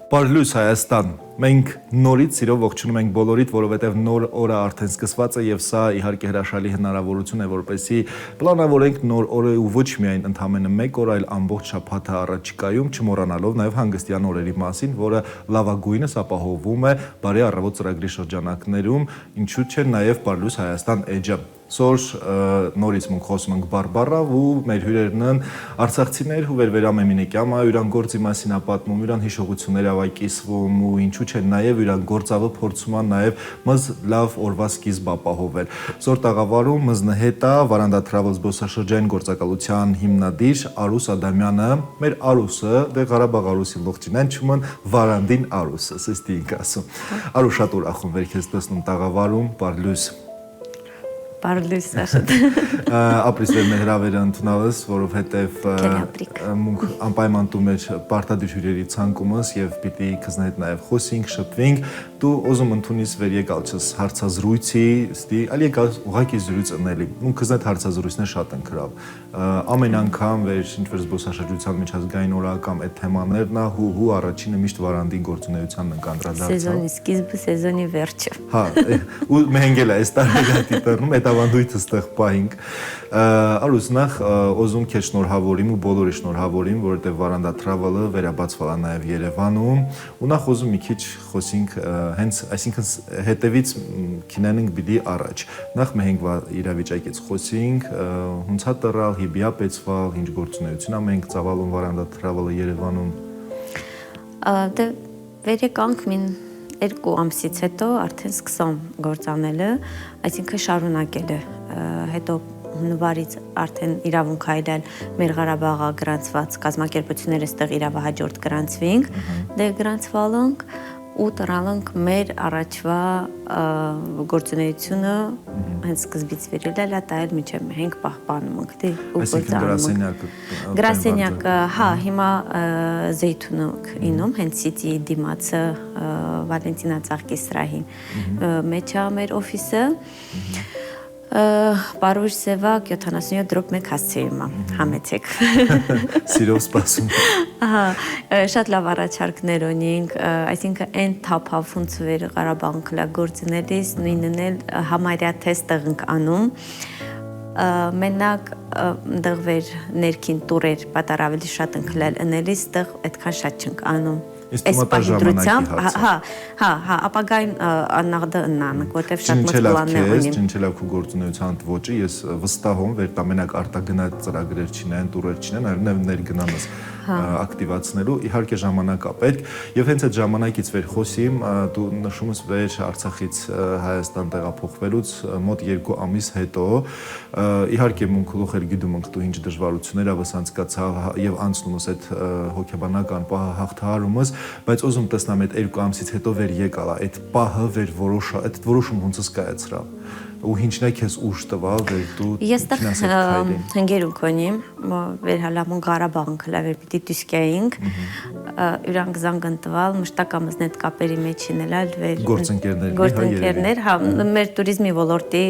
Բարլույս Հայաստան, մենք նորից սիրով ողջունում ենք բոլորիդ, որովհետև նոր օրը արդեն սկսված է եւ սա իհարկե հրաշալի հնարավորություն է, որպեսզի պլանավորենք նոր օրը ու ոչ միայն ընդամենը մեկ օր, այլ ամբողջ շաբաթը առաջիկայում, չմոռանալով նաեւ հանգստյան օրերի մասին, որը լավագույնս ապահովում է բարի առավոտ ծրագրի շրջանակներում, ինչու՞ չէ նաեւ Բարլույս Հայաստան էջը։ Սոր նորից մենք խոսում ենք բարբառով ու մեր հյուրերն են արցախցիներ ու վերվերամ Էմինեկյամը յուրան գործի մասին ապատմում, յուրան հիշողություններ ավայկիսվում ու ինչու՞ չէ նաև յուրան գործավը փորձում են նաև մզ լավ օրվա սկիզբ ապահովել։ Սոր տաղավարում մզնը հետա Վարանդա Travel զբոսաշրջային գործակալության հիմնադիր Արուս Ադամյանը, մեր Արուսը, դե Ղարաբաղ Արուսի լողջինեն չումն Վարանդին Արուսը, սստի ինք ասում։ Արուս շատ ուրախում վեր քեզ տեսնում տաղավարում, Բարլույս Բարլույս Սաշատ։ Ապրիս վեր մեր հրավերը ընդունալս, որովհետև մունք անպայման դու մեր պարտադիր հյուրերի ցանկումս եւ պիտի քեզ հետ նաեւ խոսենք, շփվենք, դու ոզում ընդունիս վեր եկալ չես հարցազրույցի, ստի ալ եկալ ուղակի զրույց ունելի։ Մունք քեզ հետ հարցազրույցներ շատ են գրավ։ Ամեն անգամ վեր ինչ-որ զբոսաշրջության միջազգային օր կամ այդ թեմաներն է հու առաջինը միշտ Վարանդի գործունեությանն ենք անդրադարձել։ Սեզոնի սկիզբը, սեզոնի վերջը։ Հա, ու մենք էլ այս տարեգատի տերնում ավանդույթը ստեղ պահինք։ Արուս նախ ոզում քեզ շնորհավորիմ ու բոլորի շնորհավորիմ, որովհետև Վարանդա Travel-ը վերաբացվել է նաև Երևանում, ու նախ ոզում մի քիչ խոսենք հենց, այսինքն հետևից քինենք բիդի առաջ։ Նախ մենք իրավիճակից խոսենք, հունցա տրալ, հիբիա պեցվալ, ինչ գործունեություն է մենք ծավալում Վարանդա Travel-ը Երևանում։ Դե վերեկանք մին 2 ամսից հետո արդեն սկսում գործանելը, այսինքն շարունակելը, հետո հունվարից արդեն իրավունք այլել մեր Ղարաբաղը գրանցված կազմակերպությունները ստեղ իրավահաջորդ գրանցվենք, դե գրանցվալանք ու տրալանք մեր առաջվա գործունեությունը հենց սկզբից վերելել է տայել միջև մենք պահպանում ենք, դե ու գործանում ենք։ Գրասենյակը, հա, հիմա Զեյթունը ինում, հենց Սիթի դիմացը Վալենտինա Ծաղկի սրահին մեջա մեր օֆիսը, Պարույր Սևակ 77/1 հասցեիմա, համեցեք։ Սիրով սպասում։ Շատ լավ առաջարկներ ունենք, այսինքն այն թափավունց վեր Ղարաբաղ կլագործնելիս նույնն էլ համարյա թեստեղ ենք անում, մենակ դեղ վեր ներքին տուրեր պատարավելի շատ ենք լել ընելիս, դեղ այդքան շատ չենք անում։ Այս պահիդրությամբ, հա, ապագային աննաղդը ըննանք, որտև շատ մտ պլաններ ունիմ։ Չնչելավ քու գործունեության ոճը, ես վստահում վեր տամենակ արտագնաց ծրագրեր չինեն, տուրեր չինեն, այլ ներգնանս ակտիվացնելու, իհարկե ժամանակ է պետք, եւ հենց այդ ժամանակից վեր խոսիմ, դու նշում ես վեր Արցախից Հայաստան տեղափոխվելուց մոտ 2 ամիս հետո, իհարկե մունք լոխեր գիտում ենք դու ինչ դժվարություններ ավս անցկացավ եւ անցնում ես այդ հոգեբանական պահը հաղթահարումս, բայց ուզում տեսնամ այդ 2 ամսից հետո վեր եկալ է, այդ պահը վեր այդ որոշում ոնց կայացրավ։ Ու ինչն է քեզ ուժ տվալ դեր դու ես հնգերունք ունիմ վեր հալամուն Ղարաբաղն քլավեր պիտի դուսկայինք իրանք զանգն տվալ մշտակամыз նետ կապերի մեջ ինել վեր գործընկերներ հա մեր туриզմի ոլորտի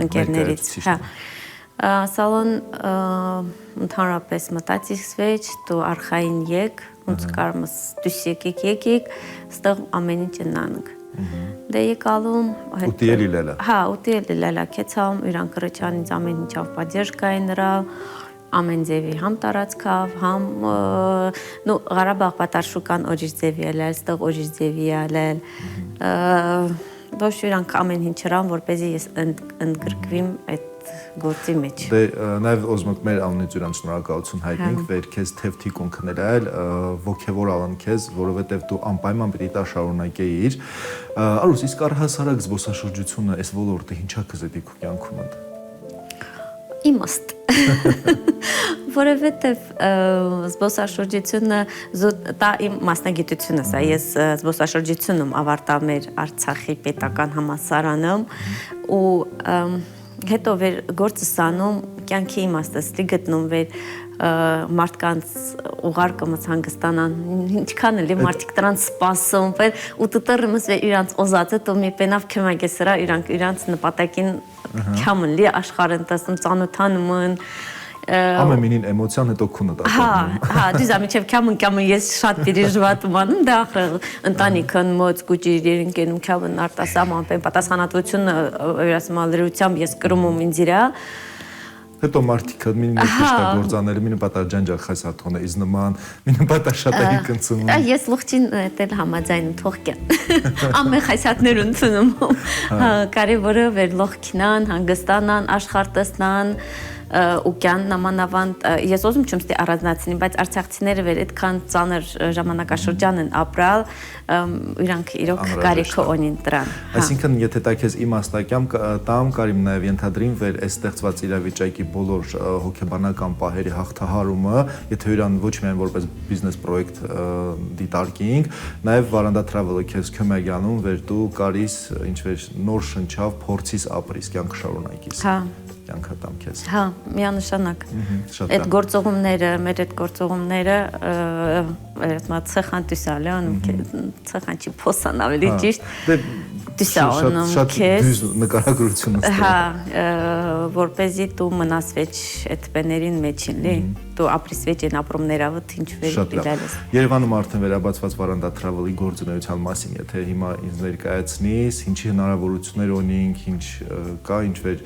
ընկերներից հա սալոն ընդհանրապես մտածից վեճ դու արխային եկ ոնց կարմս դուսիկ եկեք ստեղ ամեն ինչ ընանք Դե եկալում ուտիելի լելա։ Հա, ուտիելի լելա քեցամ, իրան կրճանից ամեն ինչով պատերժկայ նրա, ամեն ձևի համ տարածքավ, համ նու Ղարաբաղ պատարշուկան օրիշ ձևի ելել, ստեղ օրիշ ձևի ելել։ Ոչ իրանք ամեն ինչրան, որպեսզի ես ընդգրկվիմ այդ գործի մեջ։ Դե նաև ոզմոք մեր անունից յուրան շնորհակալություն հայտնենք վեր քեզ թեվթիկուն քնել, ոգևոր ալան քեզ, որովհետև դու անպայման պիտի դա շարունակեիր։ Արուս, իսկ առհասարակ զբոսաշրջությունը այս ոլորտը ինչա կզետի քո կյանքում ընդ։ Իմաստ։ Որովհետև զբոսաշրջությունը դա իմ մասնագիտությունս է, ես զբոսաշրջությունում ավարտա մեր Արցախի պետական համալսարանում ու հետո վեր գործը սանում կյանքի իմաստը գտնում վեր մարդկանց ուղարկումս հանգստանան ինչքան էլի մարդիկ դրանց սպասում ու տտռումս վեր իրանց օզածը տո մի պենավ քեմագե սրա իրանց նպատակին քամն լի աշխարհն տեսնում ծանոթանում են ամեն մինին էմոցիան հետո քունը դա։ Հա, դու զամիջև կամը ես շատ переживатում անում դա ընտանիքն մոց գուջիրին կենում կամն արտասահման պատասխանատվությունը վերասմալրությամբ ես կրում ինձ իրա հետո մարդիկը մին նշտա գործաները մին պատար ջանջա խասաթոնը իզ նման մին պատար շատերի կնցում ես լուղջին դել համաձայն թողքեն ամեն խասաթներ ընդունում կարևորը վեր լողքինան հանգստանան աշխարտեսնան ուկյան նամանավանդ ես ոզում չում ստի առանձնացնի բայց արցախցիները վեր այդքան ծանր ժամանակաշրջան են ապրալ իրանք իրոք կարիքը ունին դրան այսինքն եթե դա քեզ իմաստակյամ տամ կարիմ նաև ենթադրին վեր այս ստեղծված իրավիճակի բոլոր հոգեբանական պահերի հաղթահարումը եթե իրան ոչ միայն որպես բիզնես պրոյեկտ դիտարկենք նաև Վարանդա Travel-ը քեզ քմեգանում վեր դու կարիս ինչ-որ նոր շնչավ փորձիս ապրիս կյանք շարունակիս կյանքը տամ քեզ հա միանշանակ այդ գործողումները մեր այդ գործողումները այդ ցխան տուսալան ցխան չի փոսան ավելի ճիշտ դիսաոնում քեզ նկարագրությունը հա որպեսզի դու մնաս վեճ այդ բեներին մեջին լի դու ապրիս վեճ են ապրումներավը ինչ վեր իրալես Երևանում արդեն վերաբացված Վարանդա Travel-ի գործունեության մասին եթե հիմա ինձ ներկայացնείς ինչի հնարավորություններ ունենք ինչ կա ինչ վեր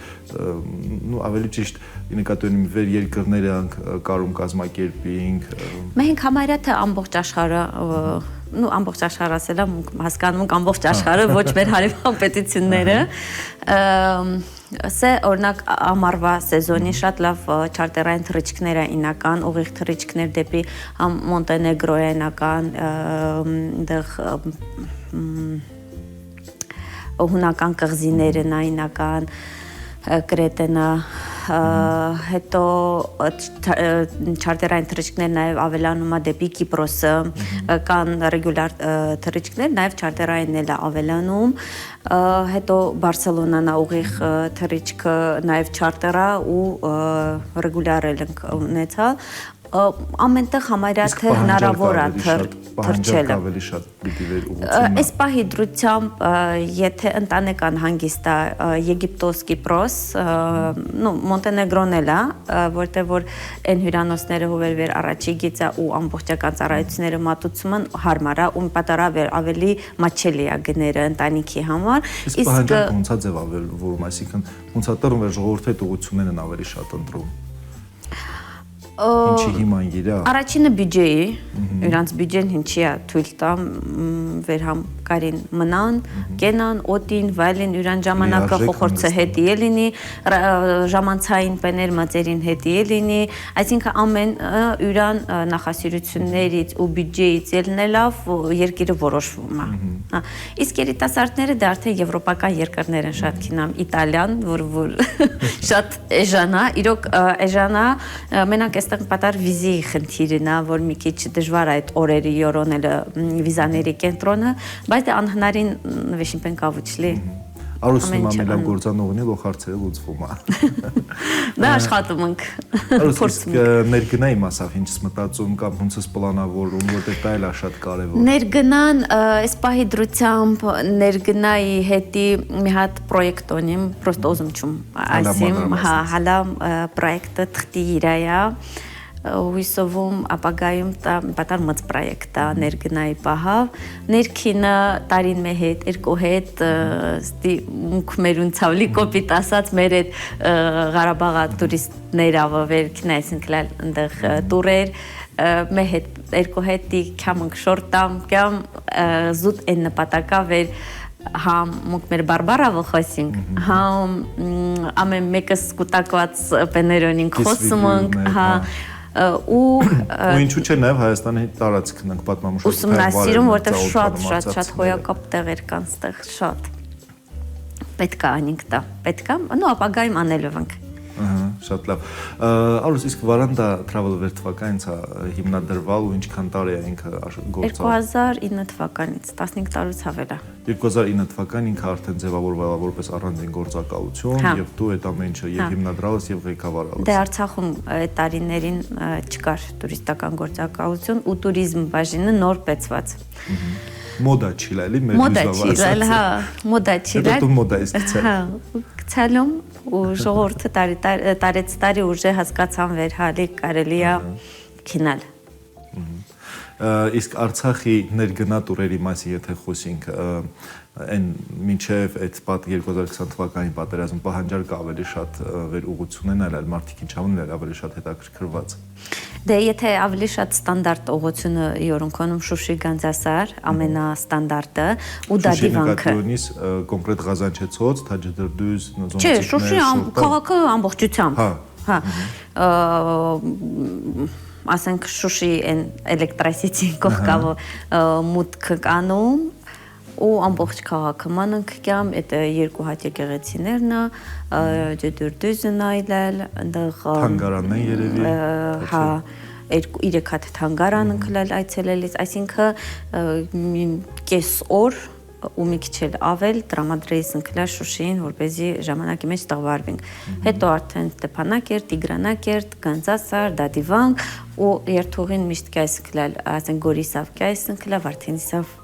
նու ավելի ճիշտ նկատի ունեմ վեր երկրները կարում կազմակերպենք մենք համարյա թե ամբողջ աշխարհը նու ամբողջ աշխարհը ասելա հասկանում ենք ամբողջ աշխարհը ոչ մեր հարևան պետությունները սե օրինակ ամառվա սեզոնի շատ լավ չարտերային թռիչքներ են ինական ուղիղ թռիչքներ դեպի Մոնտենեգրո է ինական դեղ հունական կղզիներն են ինական Կրետենա հետո չարտերային թռիչքներ նաև ավելանում է դեպի Կիպրոսը կան ռեգուլար թռիչքներ նաև չարտերայինն էլ ավելանում հետո Բարսելոնան ուղիղ թռիչքը նաև չարտերա ու ռեգուլար էլ ունեցալ ամենտեղ համարյա թե հնարավոր է թռչելը ավելի շատ պիտի վեր ուղղությունը այս պահի դրությամբ եթե ընտանեկան հանգիստ է Եգիպտոս Կիպրոս նո Մոնտենեգրոն էլ է որտեղ որ այն հյուրանոցները հովեր վեր առաջի գիծա ու ամբողջական ծառայությունները մատուցումը հարմար է ու պատարավեր ավելի մաչելի է գները ընտանիքի համար իսկ պահանջարկը ոնց է ձևավորվում այսինքն ոնց է տրվում ժողովրդի ուղղություններն ավելի շատ ընտրում Ինչի հիման գիրա Առաջինը բյուջեի իրանց բյուջեն ինչի է թույլ տամ վերհամ կարին մնան կենան օտին վայլին իրան ժամանակը խոխորձը հետի է լինի ժամանցային պեներ մածերին հետի է լինի այսինքն ամեն իրան նախասիրություններից ու բյուջեից ելնելով երկիրը որոշվում է իսկ երիտասարդները դա արդեն եվրոպական երկրներ են շատ քինամ Իտալիան որ շատ էժանա իրոք էժանա մենակ այստեղ պատար վիզի խնդիրն է որ մի քիչ դժվար է այդ օրերի յորոնելը վիզաների կենտրոնը բայց դա անհնարին նվեշին պեն կավուչլի Արուսում ամենալավ գործանողնի լող հարցերը լուծվում է դա աշխատում ենք իսկ ներգնայի մասավ ինչս մտածում կամ հունցս պլանավորում որտեղ դա էլ է շատ կարևոր ներգնան այս պահի դրությամբ ներգնայի հետի մի հատ պրոյեկտ ունիմ պրոստո ուզում չում այսիմ հալա պրոյեկտը թղթի իրայա Հույսովում ապագայում պատար մծ պրոյեկտ է ներգնայի պահավ ներքինը տարին մե հետ երկու հետ ստի մուք մերուն ցավլի կոպիտ ասած մեր այդ Ղարաբաղա տուրիստներ ավերքն այսինքն այնտեղ տուրեր մե հետ երկու հետի կամնք շորտամ կամ զուտ այն նպատակա վեր համ մուք մեր բարբարավը խոսինք համ ամեն մեկս կուտակված պեներոնին խոսում ենք հա ու ինչու՞ չէ նաև Հայաստանի տարածքն ենք պատմամշակութային ուսումնասիրում որտեղ շատ հոյակապ տեղեր կան ստեղ շատ պետք է անենք դա պետք է նո ապագայում անելով ենք շատ լավ Արուս իսկ Վարանդա Travel վերթվականից է հիմնադրվել ու ինչքան տարի է ինքը գործել 2009 թվականից 15 տարուց ավել է 2009 թվականին ինքը արդեն ձևավորվել է որպես առանձին գործակալություն եւ դու այդ ամեն ինչը եւ հիմնադրալս եւ ղեկավարալս Դե Արցախում այդ տարիներին չկար տուրիստական գործակալություն ու туриզմ բաժինը նոր բեցված Մոդա չի լալի մեր Մոդա չի լալ հա մոդա չի լալ Դա դու մոդա իսկ ցել Հա ցալում ու ժողովուրդը տարեցտարի ուժը հասկացան վերհալի կարելի է քինալ։ Իսկ Արցախի ներգնա տուրերի մասին եթե խոսենք, այն մինչև այդ 2020 թվականի պատերազմ պահանջարկը ավելի շատ վերուղղություն են այլ մարդիկ ինչ ամեն ավելի շատ հետաքրքրված։ Դե եթե ավելի շատ ստանդարտ ուղղությունը յորոնքոնում Շուշի Գանձասար ամենաստանդարտը ու Դադիվանքը։ Շուշի կոնկրետ Ղազանչեցոց, Թաջդրդուզ, Չէ, Շուշի քաղաքը ամբողջությամբ։ Հա։ Ասենք Շուշի այն էլեկտրասիտի կողքավը մուտք կանում ու ամբողջ քաղաքը մանանք կամ այդ երկու հատ եկեղեցիներն է, Ջդրդուզն այլել, այնտեղ թանգարանն երևի։ Հա, 2-3 հատ թանգարան ընկլել այցելելիս, այսինքն կես օր ու մի քիչ էլ ավել տրամադրեից ընկլել Շուշիին, որպեսզի ժամանակի մեջ տղվարվենք։ Հետո արդեն Ստեփանակերտ, Տիգրանակերտ, Գանձասար, Դադիվանք ու երթուղին միշտ կայս ընկլել, ասենք Գորիսավ կայս ընկլել, Վարդենիսավ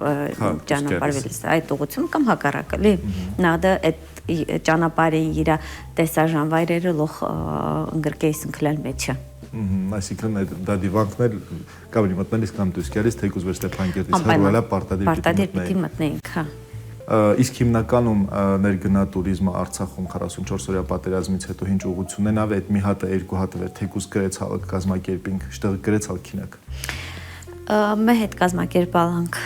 ճանապարհվելիս այդ ուղղություն կամ հակառակը, լի։ Նախ այդ ճանապարհի իր տեսաժան վայրերը լող ընկրկեից ընկլել մեջը։ Այսինքն Դադիվանքն էլ կավի մտնելիս կամ դուրս գալիս թեկուզ վեր Ստեփանակերտից հեռուելա պարտադիր պիտի մտնեինք, հա։ Իսկ հիմնականում ներգնա տուրիզմը Արցախում 44 օրյա պատերազմից հետո ինչ ուղղություն են ավ այդ մի հատը երկու հատը վեր թեկուզ գրեցալ կազմակերպինք, շտեղ գրեցալ քինակ։ Մեր հետ կազմակերպալանք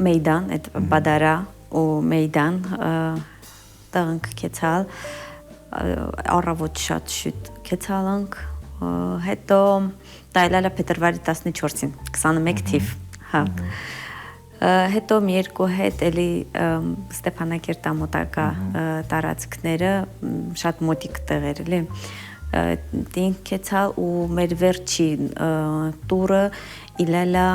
Մեյդան, այդ Բադարա ու Մեյդան տղնք կեցալ առավոտ շատ շուտ կեցալանք հետո դայլալա փետրվարի 14-ին 21 թիվ, հա։ Հետո մի երկու հետ էլի Ստեփանակերտ ամոտակա տարածքները շատ մոտիկ տեղեր էլի դին կեցալ ու մեր վերջի տուրը իլելա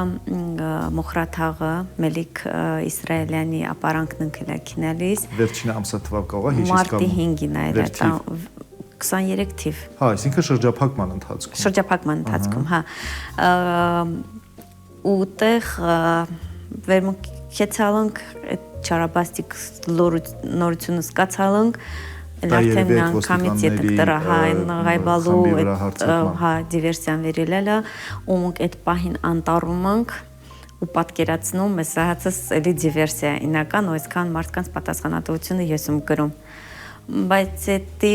Մոխրաթաղը Մելիք Իսրայելյանի ապարանքն ընկելակինալիս վերջին ամսա թվավ կողա մարտի 5-ին այլ 23 թիվ։ Հա, այսինքն շրջափակման ընթացքում։ Շրջափակման ընթացքում, հա։ Ու տեղ վերմուքեցալանք չարաբաստիկ նորությունը սկացալանք արդեն մի անգամից ետք դրա հայն ғայբալու հա դիվերսիան վերելելը ու մենք այդ պահին անտառում ենք ու պատկերացնում ես հացս էլի դիվերսիա ինական ու այսքան մարդկանց պատասխանատվությունը ես եմ գրում բայց էտի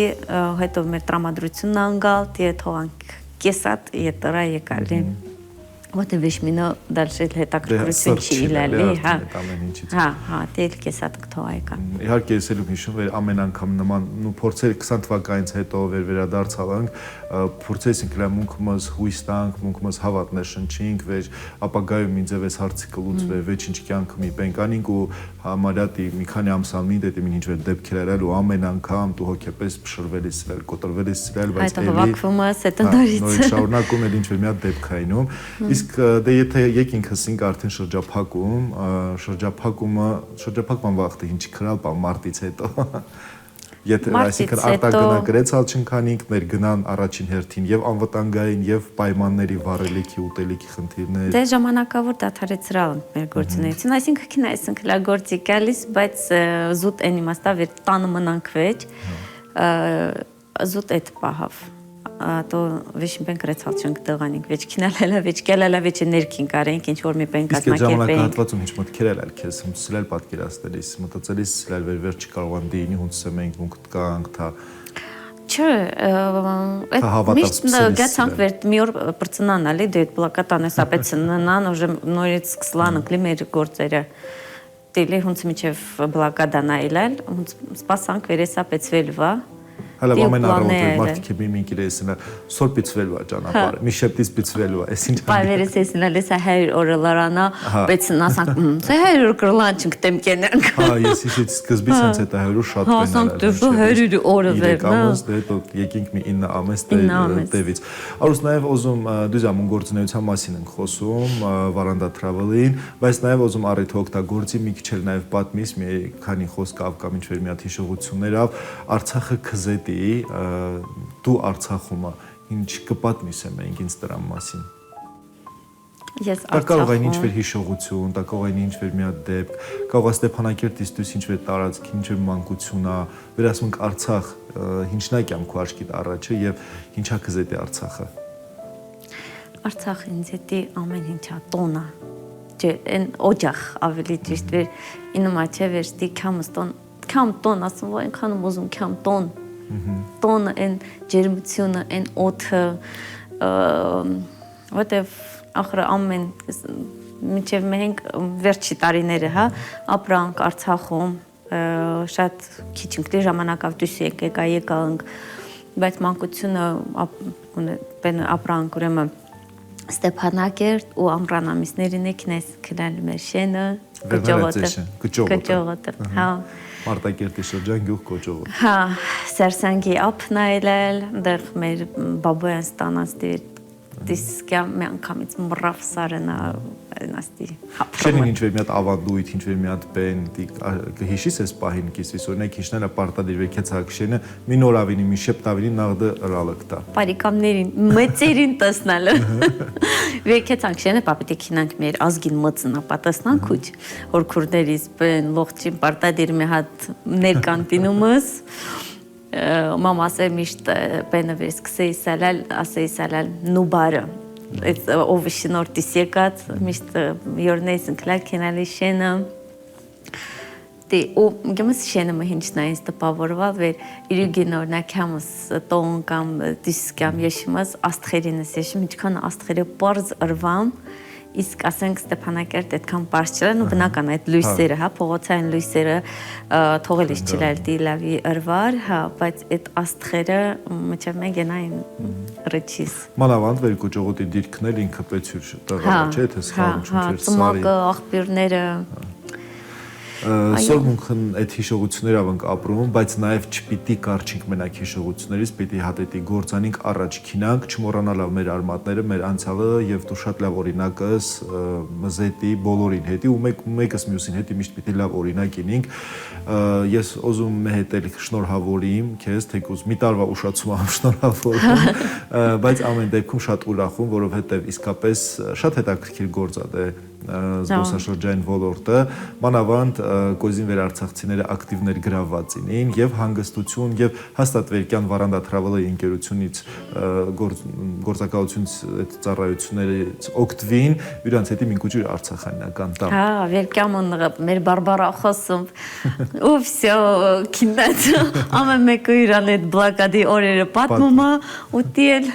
հետո մեր տրամադրությունն անգալ դե թողանք կեսատ ետրա եկալի Вот и вещмино дальше հետաքրքրություն չի իլալի, հա։ Հա, դել կեսատ կթողայկա։ Իհարկե ես էլ հիշում եմ ամեն անգամ նման ու փորձեր 20 թվականից հետո վերադարձալանք, փորձեցինք լամունքմս հույս տանք, մունքմս հավատներ շնչինք, վեր ապագայում ինձ հարցի կլուծվե, վերջինչ կյանքը մի բենկանինք ու համարյա մի քանի ամսան մի դեպի ինչ որ դեպքեր արել ու ամեն անգամ դու հոգեպես փշրվելիս սրել, կոտրվելիս սրել, բայց էլի հավաքվում ես այդ ընդորից։ Նույն շարունակում էլ ինչ որ մի հատ դեպք այնում։ Իսկ դե եթե եկինք հսինք արդեն շրջափակման վաղտը ինչ քրալ բա մարտից հետո եթե այսինքն արտագնա գրեցալ չնքանինք ներգնան առաջին հերթին եւ անվտանգային եւ պայմանների վառելիքի ուտելիքի խնդիրներ դե ժամանակավոր դադարեցրալ մեր գործունեությունը այսինքն քնայսենք լա գործի գալիս բայց զուտ այն իմաստավ էր տանը մնանք վեճ զուտ այդ պահավ то вещи бен գրեցալ չենք տղանինք վեճ քինալելա վեճ կելալա վեճ ներքին կարենք ինչ որ մի բեն կազմակերպենք իսկ ժամանակահատվածում ինչ մոտ քերել ալ քեզ սրել պատկերացնելիս մտածելիս սրել վեր չկարողան դինի հունցը մենք մունք տկանք թա չէ այդ միշտ գացանք վեր մի օր բրցնան ալի դե պլակատան էսա պեցնան ուժը նորից սկսլան ընկլի մեր գործերը դելի հունց միջև բլակադան այլել հունց սպասանք վերեսա պեցվելվա Հələ ամեն առավոտ մարդիկ մի կիրեսնա սոր պիցվելու է ճանապարհը մի շեպտից պիցվելու է այսինչ Պայվերես էսնա լեսա 100 օրը լարանա պեցնա ասանք սա 100 կրլան չենք տեմ կենենք Հա ես իսկ սկզբից հենց այդ 100 շատ կենալ Ասանք դու 100 օրը վերնա Ամս դե եկինք մի 9 ամիս տևից Արուս նաև ուզում դուզամուն գործունեության մասին ենք խոսում Վարանդա Travel-ին բայց նաև ուզում առիթ օգտագործի մի քիչ էլ նաև պատմիս մի քանի խոսք ավ կամ ինչ որ մի հատ հիշողություններով Արցախը քզետ դու Արցախումը ինչ կպատմիս եմ ինձ դրա մասին Ես Դա կարող է ինչ-որ հիշողություն, դա կարող է ինչ-որ մի հատ դեպք, կարող է Ստեփանակերտից դուրս ինչ-որ տարածք, ինչ-որ մանկություն է, վերասում ենք Արցախ, ինչն է կյանքու աչքիդ առաջը եւ ինչա քեզ է Արցախը։ Արցախը ինձ հետի ամեն ինչա տոնա։ Չէ, այն օջախ ավելի ճիշտ վեր ինը մաչե վերստի քամ տոն ասում որ այնքան ուզում քամ տոն։ Տոնը այն ջերմությունը, այն օդը, որտեվ ախր ամեն մինչև մենք վերջի տարիները, հա, ապրանք Արցախում շատ քիչ ընկրի ժամանակով դուրս եկանք, բայց մանկությունը ապրանք ուրեմն Ստեփանակերտ ու ամռանամիսներին եկնես քնել մեր շենը, Կոճողոտը, հա, Մարտակերտի շրջան գյուղ Կոճողոտ։ Հա, Սերսանգի ափն այլել, դեռ մեր բաբոյան ստանած դիսկյա մի անգամից մռավ սարենա նաստի հապրում։ Շենին ինչ-որ մի հատ ավանդույթ, ինչ-որ մի հատ բեն, կհիշիս ես պահին կիսվիս, օրինակ հիշնելը պարտադիր վեքեցակ շենը, մի նոր ավինի, մի շեպտ ավինի նաղդը ռալըկ տա։ Պարիկամներին, մեծերին տեսնալը։ Վեքեցակ շենը պապիտի քինանք մեր ազգին մծնա պատասնանք ուչ, որ քուրդերից բեն լողջին պարտադիր մի հատ ներկանտինումս Մամ ասե միշտ բենը վեր սկսեի սալալ նուբարը, ով շնորտիս եկած, միշտ յորնեյս ընկլակ կենալի շենը, ու գեմս շենը մհինչն այնց տպավորվալ, վեր իրյուգին օրնակ համս տոն կամ դիսկ կամ եշիմաս աստղերինս եշիմ, ինչքան աստղերը պարզ ըրվամ, իսկ ասենք Ստեփանակերտ այդքան պարզ չլան ու բնական այդ լույսերը, հա, փողոցային լույսերը թողելիս չլալ դիլավի ըրվար, հա, բայց այդ աստղերը մինչև մենք գնային ռեչիս։ Մանավանդ վեր Կոճողոտի դիրքն էլ ինքը պետք է տղա, չէ՞, թե սխալում չուներ սարի։ Ծմակը, աղբյուրները Սորմունքն այդ հիշողություններ ավանք ապրում, բայց նաև չպիտի կարճինք մենակ հիշողություններից, պիտի հատետի գործանինք առաջ քինանք, չմոռանալով մեր արմատները, մեր անցյալը եւ դու շատ լավ օրինակս մզետի բոլորին հետի ու մեկս մյուսին հետի միշտ պիտի լավ օրինակ ինենք։ Ես ուզում եմ հետել շնորհավորիմ քեզ, թեկուզ մի տարվա ուշացում շնորհավորում, բայց ամեն դեպքում շատ ուրախում, որովհետեւ իսկապես շատ հետաքրքիր գործ է զբոսաշրջային ոլորտը, մանավանդ կոզին վերարցախցիները ակտիվ ներգրավված էին եւ հանգստություն եւ հաստատ վերկյան վարանդաթրավալի ընկերությունից գործակալությունից այդ ծառայություններից օգտվին իրանց հետի մինքուջի արցախանական տամ։ Հա, վերկյամն մեր բարբարախոսում ու всё քինած ամեն մեկը իրան այդ բլակադի օրերը պատմումը ու տիել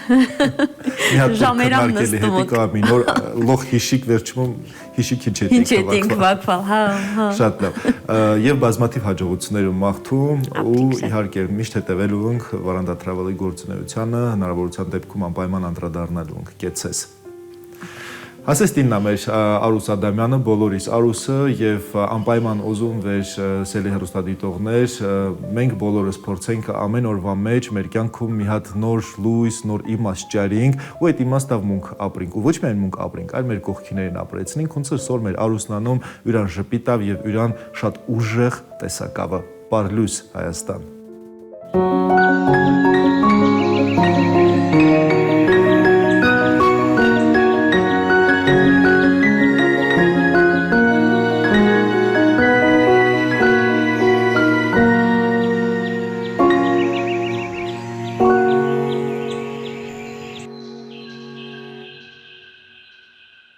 ժամերով նստում նոր լող հիշիկ վերջում հիշիքի չետինք վակվալ, հա։ Շատ լավ։ Եվ բազմաթիվ հաջողություններ ու մաղթում ու իհարկե միշտ հետևելու ենք վարանդաթրավալի գործունեությանը, հնարավորության դեպքում անպայման անդրադառնալու ենք։ Կեցես։ Ասես տիննա մեր Արուս Ադամյանը, բոլորիս Արուսը եւ անպայման ուզում վեր սելի հեռուստադիտողներ, մենք բոլորս փորձենք ամեն օրվա մեջ մեր կյանքում մի հատ նոր լույս, նոր իմաստ ճարենք ու այդ իմաստով մունք ապրենք ու ոչ միայն մունք ապրենք, այլ մեր կողքիներին ապրեցնենք, ոնց որ մեր Արուսն անում յուրան ժպիտավ եւ յուրան շատ ուժեղ տեսակավը։ Պարլույս Հայաստան։